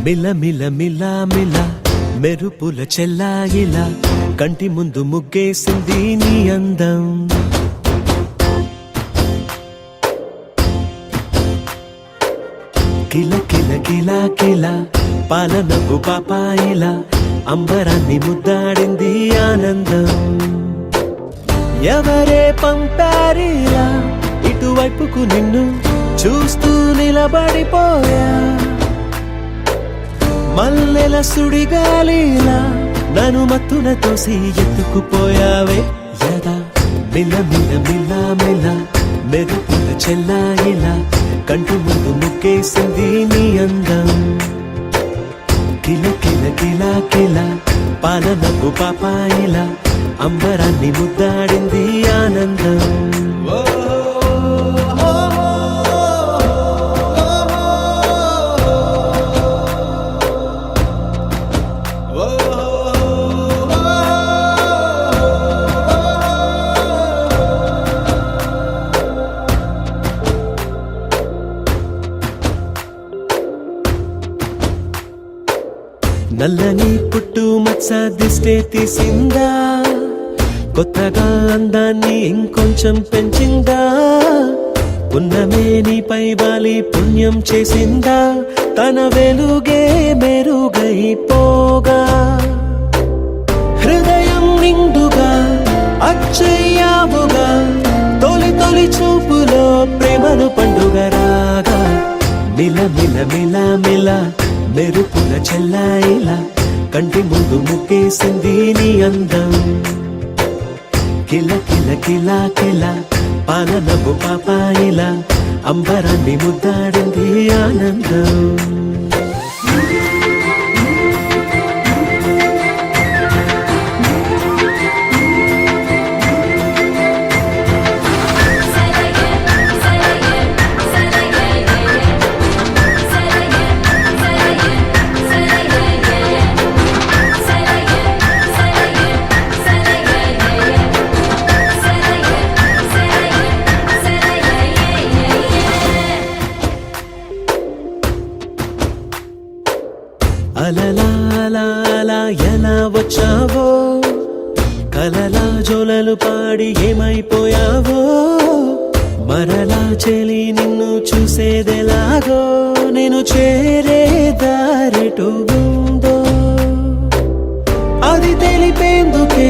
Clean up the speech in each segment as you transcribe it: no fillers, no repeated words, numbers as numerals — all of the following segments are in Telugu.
మిల మిల మిల మిల మెరుపుల చెల్లాయిలా కంటి ముందు ముగ్గేసింది నీ అందం. కిల కిల కిల కిల పాలనకు పాపాయిలా అంబరాన్ని ముద్దాడింది ఆనందం. ఎవరే పంపారిలా ఇటువైపుకు నిన్ను చూస్తూ నిలబడిపోయా. మల్లెల సుడిగాలిలా నన్ను మత్తున తోసి ఎత్తుకుపోయావే యదా. మిల మిల మిల మిల మెరుపుల చెల్లాయిలా కంటి ముందు ముక్కేసింది నీ అందం. కిల కిల కిల కిల పాలనకు పాపాయిలా అంబరాన్ని ముద్దాడింది ఆనందం. నల్లని పుట్టు మచ్చ దిష్టే తీసిందా, కొత్తగా అందాన్ని ఇంకొంచెం పెంచిందా. ఉన్నమే నీపై వాలి పుణ్యం చేసిందా, తన వెలుగే మెరుగైపోగా. హృదయం నిండుగా అచ్చయ్యావుగా, తొలి తొలి చూపులో ప్రేమను పండుగ రాగా. మిల మిల మిల మిల మెరుపుల చెల్లాయిలా కంటి ముందు ముక్కేసింది నీ అందం. కిల కిల కిల కిల పాలనకు పాపాయిలా అంబరాన్ని ముద్దాడింది ఆనందం. అలలా అలా అలా ఎలా వచ్చావో, కలలా జోలలు పాడి ఏమైపోయావో. మరలా చెలి నిన్ను చూసేదెలాగో, నేను చేరే దారెటు ఉందో అది తెలిపేందుకే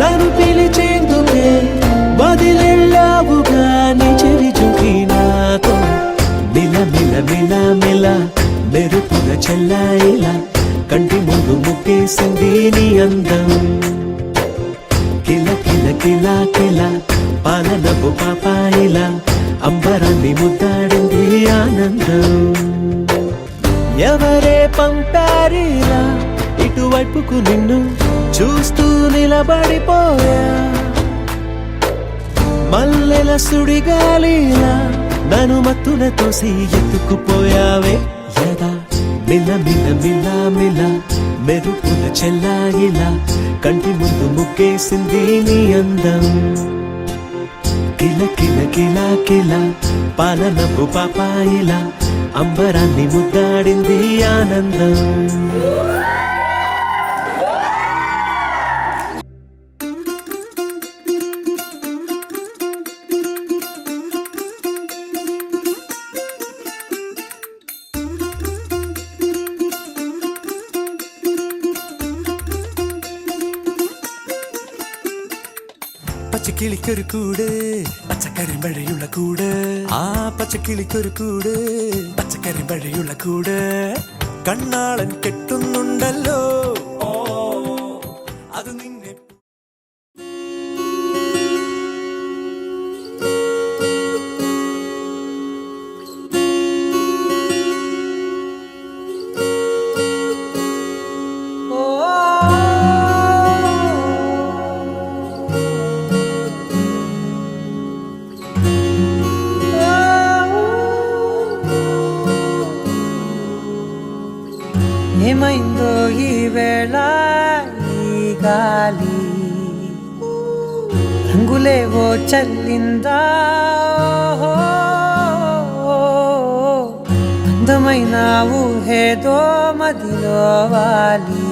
నన్ను పిలిచేందుకే వదిలెళ్ళావుగా నీ చెవి చూకి నాతో. మిల మిల మిల మిల మెరుపుల చెల్లాయిలా కంటి ముందు ముక్కేసింది నీ అందం. కిల కిల కిల కిల పాలనకు పాపాయిలా అంబరాన్ని ముద్దాడింది ఆనందం. ఎవరే పంపారిలా ఇటువైపుకు నిన్ను చూస్తూ నిలబడిపోయా. మల్లెల సుడిగాలిలా నన్ను మత్తున తోసి ఎత్తుకుపోయావే యదా. మిల మిల మిల మిల మెరుపుల చెల్లాయిలా కంటి ముందు ముక్కేసింది నీ అందం. కిల కిల కిల కిల పాలనకు పాపాయిలా అంబరాన్ని ముద్దాడింది ఆనందం. പച്ചക്കിളിക്കൊരു കൂട് പച്ചക്കരിമ്പഴയുള്ള കൂട്, ആ പച്ചക്കിളിക്കൊരു കൂട് പച്ചക്കരിമ്പഴയുള്ള കൂട്. കണ്ണാളൻ കെട്ടുന്നുണ്ടല്ലോ അത് നിന്നെ. ఏమైందో ఈ వేళ ఈ గాలి, రంగులేవో చల్లిందా. అందమైన అందమైన ఊహేదో మదిలో వాలి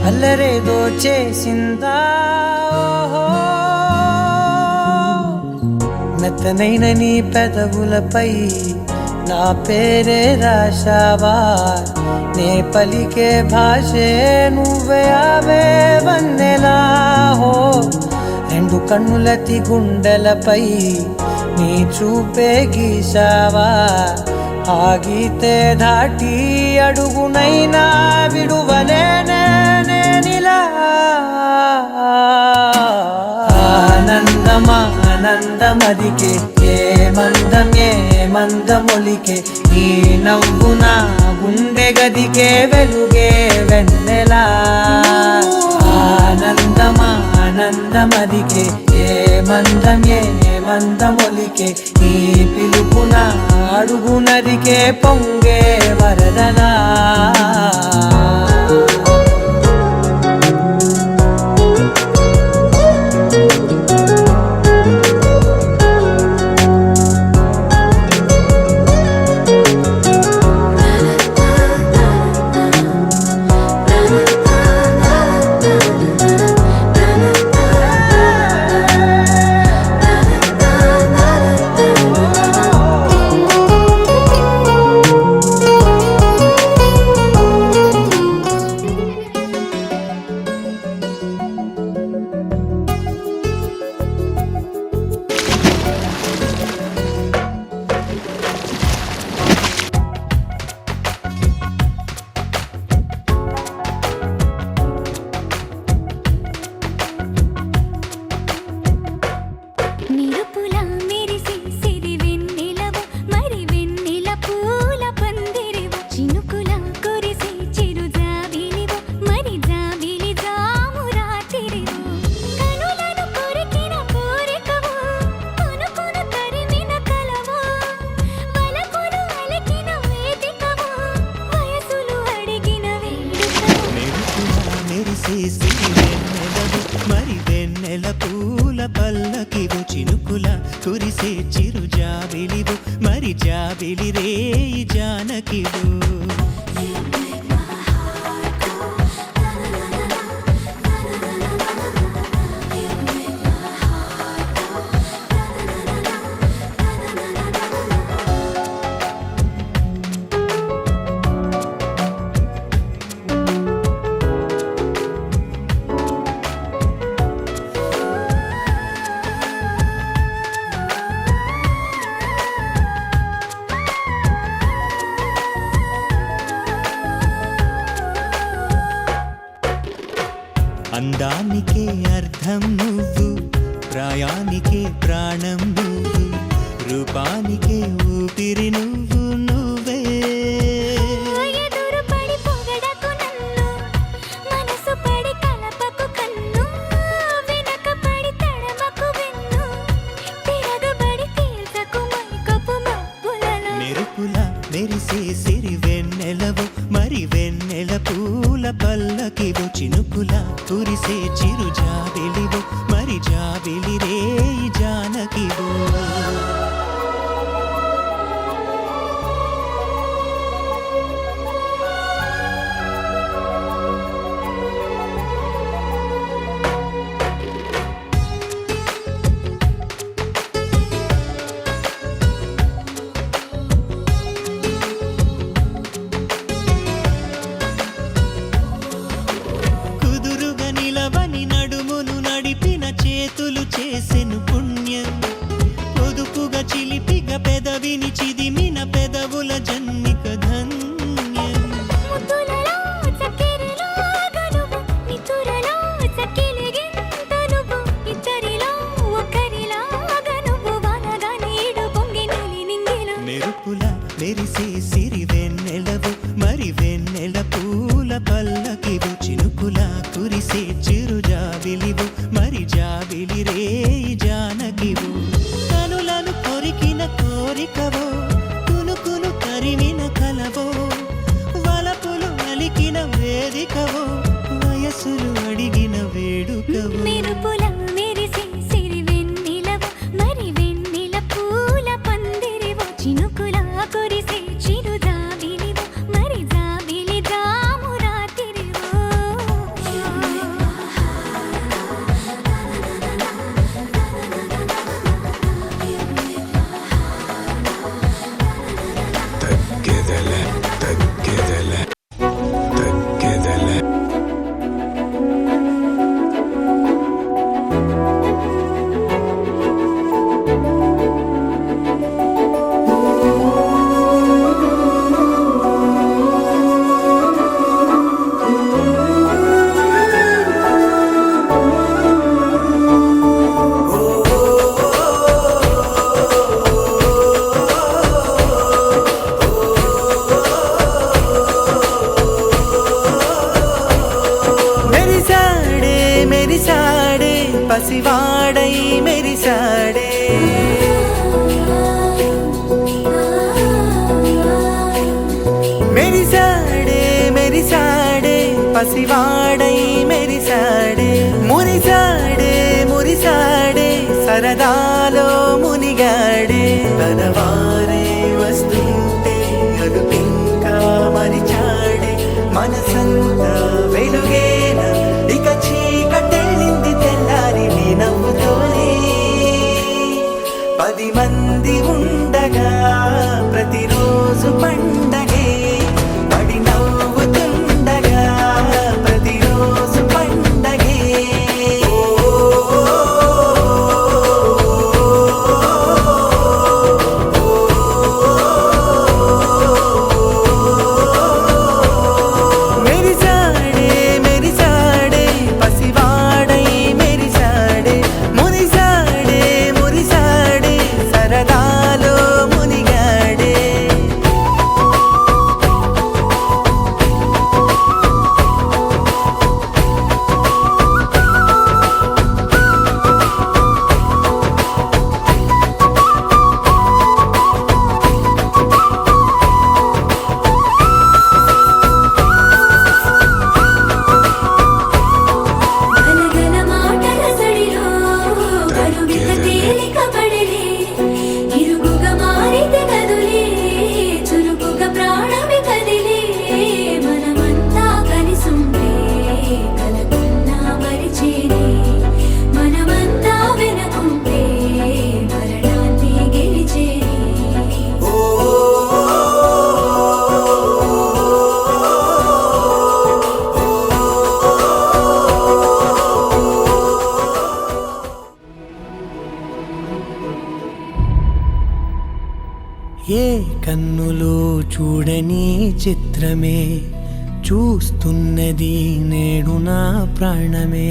అల్లరేదో చేసిందా ఓహో మెత్తనైన నీ పెదవులపై నా పేరే రాశావా నే పలికే భాషే నువ్వే అవే వన్నెలా హో రెండు కన్నులతి గుండెలపై నీ చూపే గీశావా ఆగితే దాటి అడుగునైనా విడువలేనే నేనిలా ఆనందమా ఆనందమదికే ఏ మందమొలికే ఈ నవ్వు నా గుండె గదికే వెలుగే వెన్నెలా ఆనందమా ఆనందమదికే ఏ మందమొలికే ఈ పిలుపున అడుగునదికే పొంగే వరదలా మరి వెన్నెల పూల పల్లకివు చినుకుల కురిసే చిరు జాబిలివు మరి జాబిలి రేయి జానకివు అందానికే అర్థం నువ్వు ప్రాయానికే ప్రాణం నువ్వు రూపానికే ఊపిరి నువ్వు నువ్వే మెరుపుల మెరిసే సిరి వెన్నెలవు మరి వెన్నెల పూల పల్లకివు చినుకుల కురిసే చిరు జాబిలివు మరి జాబిలి రేయి జానకివు చేతులు చేసెను పుణ్యం పొదుపుగా చిలిపిగా పెదవిని చిదిమిన పెదవుల జన్మిక ధన్యం మెరుపుల మెరిసే సిరి వెన్నెలవు మరి వెన్నెల పూల పల్లకివు చినుకుల కురిసే చిరు జాబిలివు మరి జాబిలి రేయి జానకివు కనులను కొరికిన కోరికవో కునుకును తరిమిన కలవో వలపులు అలికిన వేదికవో వయసులు అడిగిన వేడుకవో మెరుపుల మెరిసే సిరి వెన్నెలవు మరి వెన్నెల పూల పందిరివో చినుకుల కురిసే పసివాడై మెరిసాడే మెరిసాడే మెరిసాడే పసివాడై మెరిసాడే మురిసాడే మురిసాడే సరదాలో మునిగాడే తన వారే వస్తుంటే అదుపింకా మరిచాడే మనసంతా వెలుగేన ఇక చీకటెళ్ళింది తెల్లారి నీ నవ్వుతోనే 10 మంది ఉండగా ప్రతిరోజు పండగే పడి నవ్వుతుండగా ప్రతిరోజు పండగే మెరిసాడే మెరిసాడే పసివాడై మెరిసాడే మురిసాడే మురిసాడే సరదాలో మునిగాడే గలగల మాటల సడిలో గరుగిత తేలిక పడలే ఇరుగుగా మారితే కదులే చురుకుగా ప్రాణమి కదిలే మనమంతా కలిసుంటే కలకున్నా మరిచేనే మనమంతా వెనకుంటే మరణాన్ని గెలిచేనే ఏ కన్నులు చూడని చిత్రమే చూస్తున్నది నేడు నా ప్రాణమే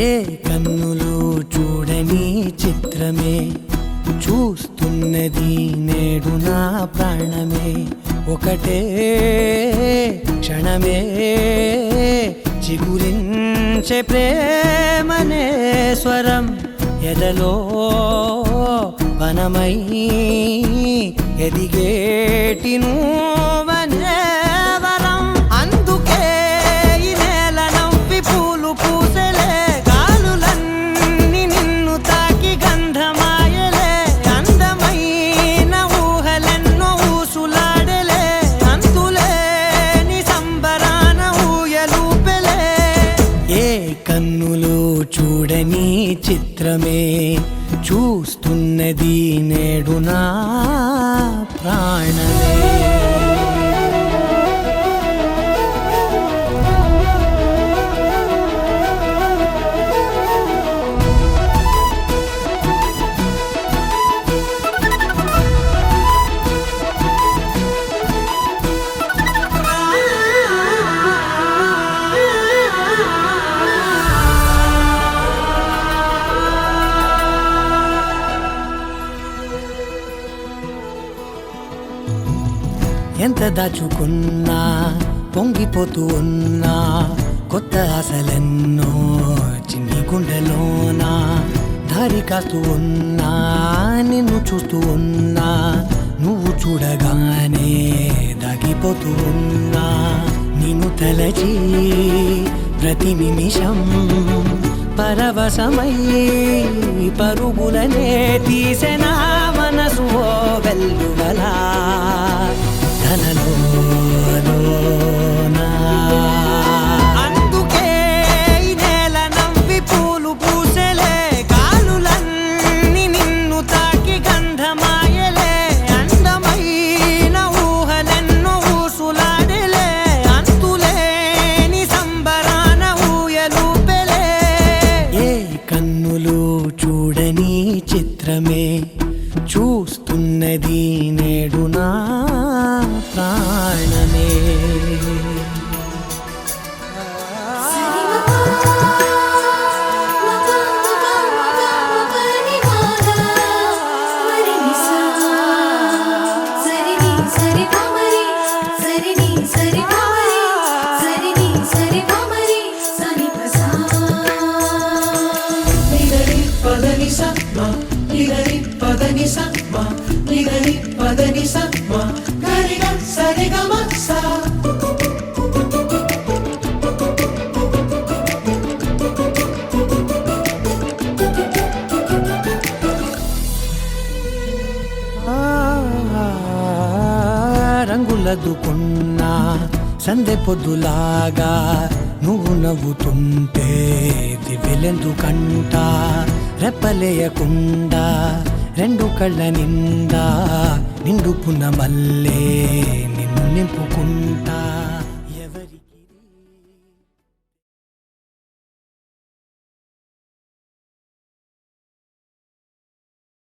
ఏ కన్నులు చూడని చిత్రమే చూస్తున్నది నేడు నా ప్రాణమే ఒకటే క్షణమే చిగురించే ప్రేమనే స్వరం ఎదలో వనమై ఎదిగేటి నువ్వనే వరం అందుకే ఈ నేల నవ్వి పూలు పూసలే గాలులన్నీ నిన్ను తాకి గంధమాయలే అందమైన ఊహలెన్నో ఊసులాడలే అంతులేని సంబరాన ఊయలూపెలే ఏ కన్నులు చూడని చిత్రమే చూస్తున్నది నేడు నా ప్రాణమే ఎంత దాచుకున్నా పొంగిపోతూ ఉన్నా కొత్త ఆశలెన్నో చిన్ని గుండెలోనా దారి కాస్తూ ఉన్నా నిన్ను చూస్తూ ఉన్నా నువ్వు చూడగానే దాగిపోతూ ఉన్నా నిన్ను తలచి ప్రతి నిమిషం పరవశమై పరుగులనే తీసెనా మనసు ఓ వెల్లువలా తనలోనా అందుకే ఈ నేల నవ్వి పూలు పూసలే గాలులన్నీ నిన్ను తాకి గంధమాయలే అందమైన ఊహలెన్నో ఊసులాడలే అంతులేని సంబరాన ఊయలూపెలే ఏ కన్నులు చూడని చిత్రమే చూస్తున్నది నేడు నా ప్రాణమే సర్దుకున్నా సందె పొద్దులాగా నువ్వు నవ్వుతుంటే దివ్వెలెందుకంట రెప్పలేయకుండా రెండు కళ్ళ నిండా నిండుకున్న మల్లే నిన్ను నింపుకుంటా